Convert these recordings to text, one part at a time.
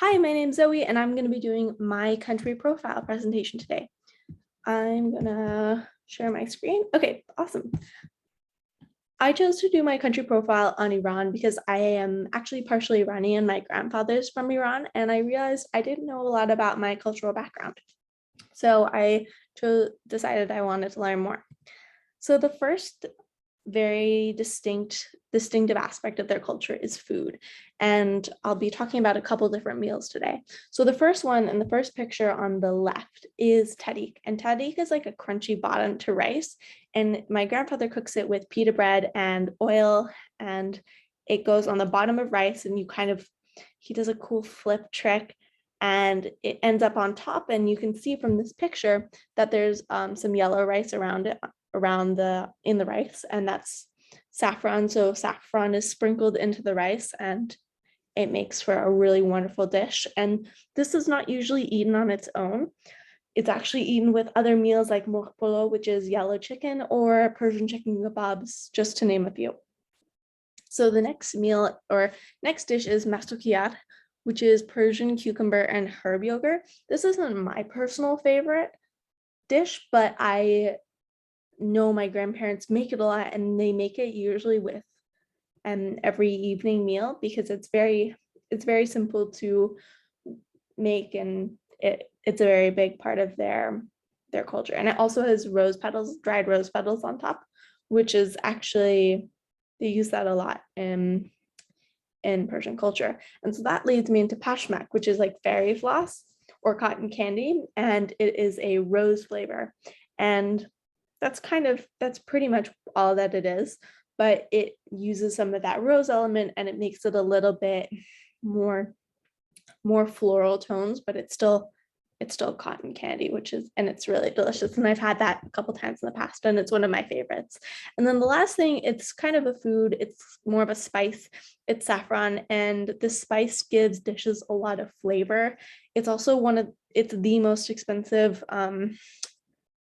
Hi, my name's Zoe, and I'm going to be doing my country profile presentation today. I'm going to share my screen. Okay, awesome. I chose to do my country profile on Iran because I am actually partially Iranian. My grandfather's from Iran, and I realized I didn't know a lot about my cultural background. So I decided I wanted to learn more. So the first very distinctive aspect of their culture is food, and I'll be talking about a couple different meals today. So the first one in the first picture on the left is tahdig, and tahdig is like a crunchy bottom to rice, and my grandfather cooks it with pita bread and oil, and it goes on the bottom of rice, and he does a cool flip trick and it ends up on top, and you can see from this picture that there's some yellow rice around it, in the rice, and that's saffron. So saffron is sprinkled into the rice and it makes for a really wonderful dish. And this is not usually eaten on its own. It's actually eaten with other meals like mork polo, which is yellow chicken, or Persian chicken kebabs, just to name a few. So the next meal or next dish is mastokiyat, which is Persian cucumber and herb yogurt. This isn't my personal favorite dish, but I know my grandparents make it a lot, and they make it usually with every evening meal because it's very simple to make, and it's a very big part of their culture. And it also has dried rose petals on top, which is actually, they use that a lot in Persian culture. And so that leads me into pashmak, which is like fairy floss or cotton candy, and it is a rose flavor. And that's pretty much all that it is, but it uses some of that rose element and it makes it a little bit more floral tones, but it's still cotton candy, and it's really delicious. And I've had that a couple times in the past, and it's one of my favorites. And then the last thing, it's kind of a food, it's more of a spice. It's saffron, and the spice gives dishes a lot of flavor. It's the most expensive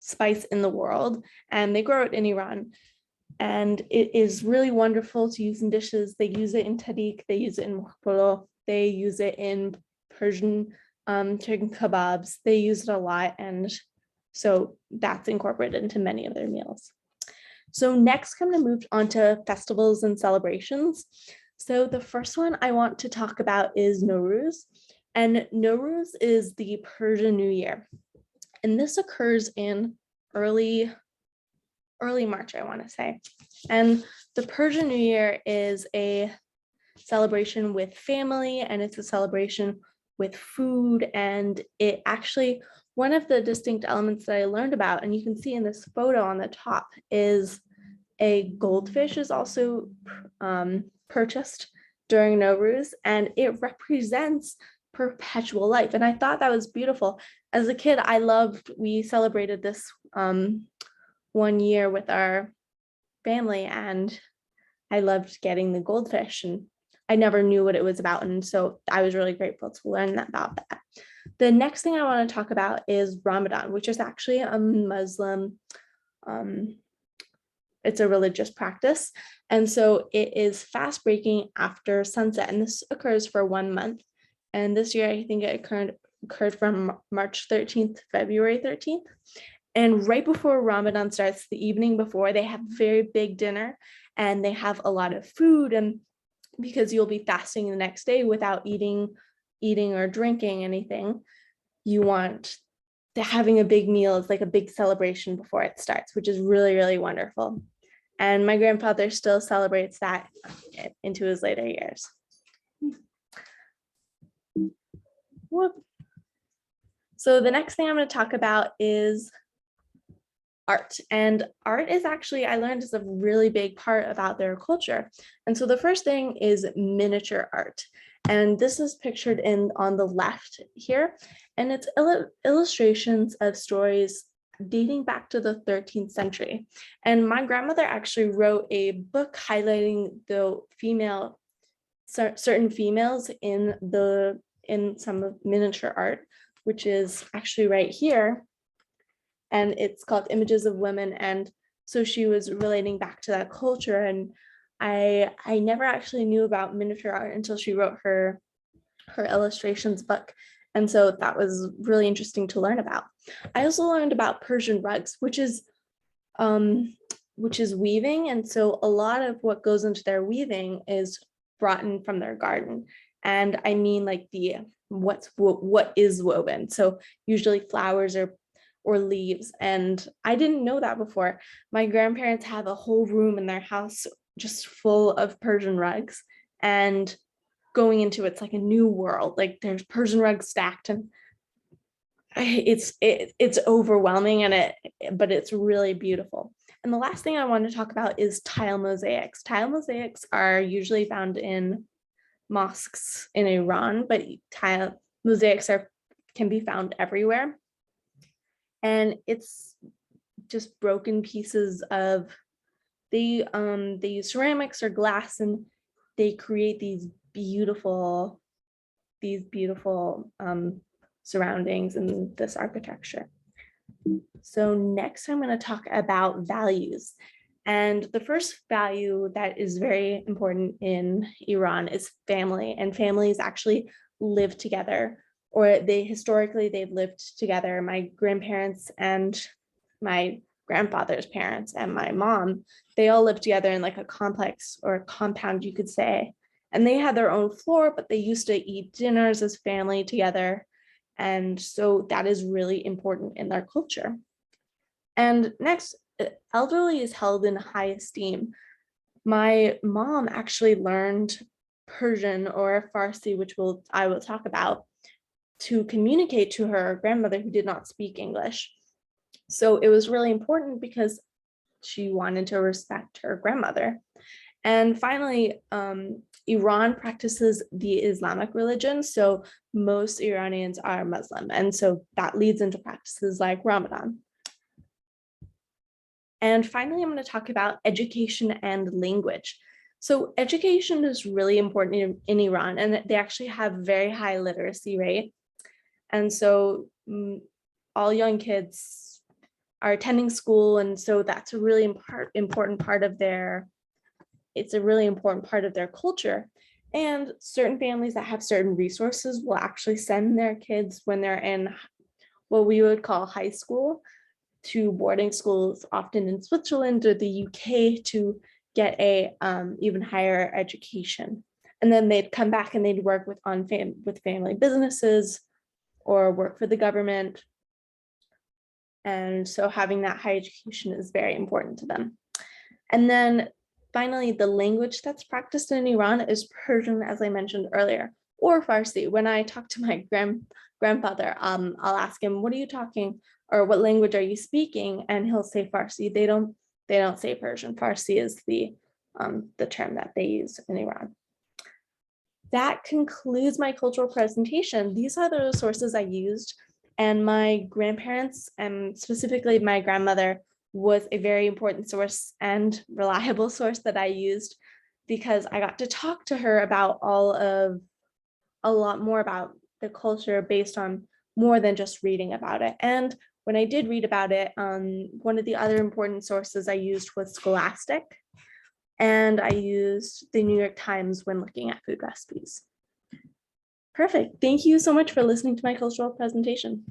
spice in the world, and they grow it in Iran. And it is really wonderful to use in dishes. They use it in tahdig, they use it in mork, they use it in Persian chicken kebabs. They use it a lot, and so that's incorporated into many of their meals. So next, I'm going to move on to festivals and celebrations. So the first one I want to talk about is Nowruz, and Nowruz is the Persian New Year, and this occurs in early March, I want to say. And the Persian New Year is a celebration with family, and it's a celebration with food. And it actually, one of the distinct elements that I learned about, and you can see in this photo on the top, is a goldfish is also purchased during Nowruz, and it represents perpetual life. And I thought that was beautiful. As a kid, we celebrated this one year with our family, and I loved getting the goldfish, and I never knew what it was about. And so I was really grateful to learn about that. The next thing I want to talk about is Ramadan, which is actually a Muslim, it's a religious practice. And so it is fast breaking after sunset, and this occurs for 1 month. And this year, I think it occurred from March 13th, February 13th. And right before Ramadan starts, the evening before, they have a very big dinner, and they have a lot of food. And because you'll be fasting the next day without eating or drinking anything, having a big meal is like a big celebration before it starts, which is really, really wonderful. And my grandfather still celebrates that into his later years. Whoop. So the next thing I'm going to talk about is art. And art is actually, I learned, is a really big part about their culture. And so the first thing is miniature art. And this is pictured on the left here. And it's illustrations of stories dating back to the 13th century. And my grandmother actually wrote a book highlighting the certain females in some of miniature art, which is actually right here. And it's called Images of Women. And so she was relating back to that culture. And I never actually knew about miniature art until she wrote her her illustrations book. And so that was really interesting to learn about. I also learned about Persian rugs, which is weaving. And so a lot of what goes into their weaving is brought in from their garden. And I mean like what is woven. So usually flowers or leaves. And I didn't know that before. My grandparents have a whole room in their house just full of Persian rugs. And going into it's like a new world. Like there's Persian rugs stacked, and it's overwhelming, but it's really beautiful. And the last thing I want to talk about is tile mosaics. Tile mosaics are usually found in mosques in Iran, but tile mosaics can be found everywhere. And it's just broken pieces of they use ceramics or glass, and they create these beautiful surroundings and this architecture. So next I'm going to talk about values. And the first value that is very important in Iran is family, and families actually live together, or they've lived together. My grandparents and my grandfather's parents and my mom, they all lived together in like a complex or a compound, you could say. And they had their own floor, but they used to eat dinners as family together. And so that is really important in their culture. And next, elderly is held in high esteem. My mom actually learned Persian or Farsi, which I will talk about, to communicate to her grandmother who did not speak English. So it was really important because she wanted to respect her grandmother. And finally, Iran practices the Islamic religion. So most Iranians are Muslim. And so that leads into practices like Ramadan. And finally, I'm going to talk about education and language. So education is really important in Iran, and they actually have very high literacy rate. And so all young kids are attending school. And so that's a really important part of it's a really important part of their culture. And certain families that have certain resources will actually send their kids when they're in what we would call high school to boarding schools, often in Switzerland or the UK, to get a even higher education. And then they'd come back and they'd work with family businesses or work for the government. And so having that high education is very important to them. And then finally, the language that's practiced in Iran is Persian, as I mentioned earlier, or Farsi. When I talk to my grandfather, I'll ask him, what are you talking, or what language are you speaking? And he'll say Farsi. They don't say Persian. Farsi is the term that they use in Iran. That concludes my cultural presentation. These are the sources I used, and my grandparents, and specifically my grandmother, was a very important source and reliable source that I used, because I got to talk to her about a lot more about the culture based on more than just reading about it. And when I did read about it, one of the other important sources I used was Scholastic, and I used the New York Times when looking at food recipes. Perfect. Thank you so much for listening to my cultural presentation.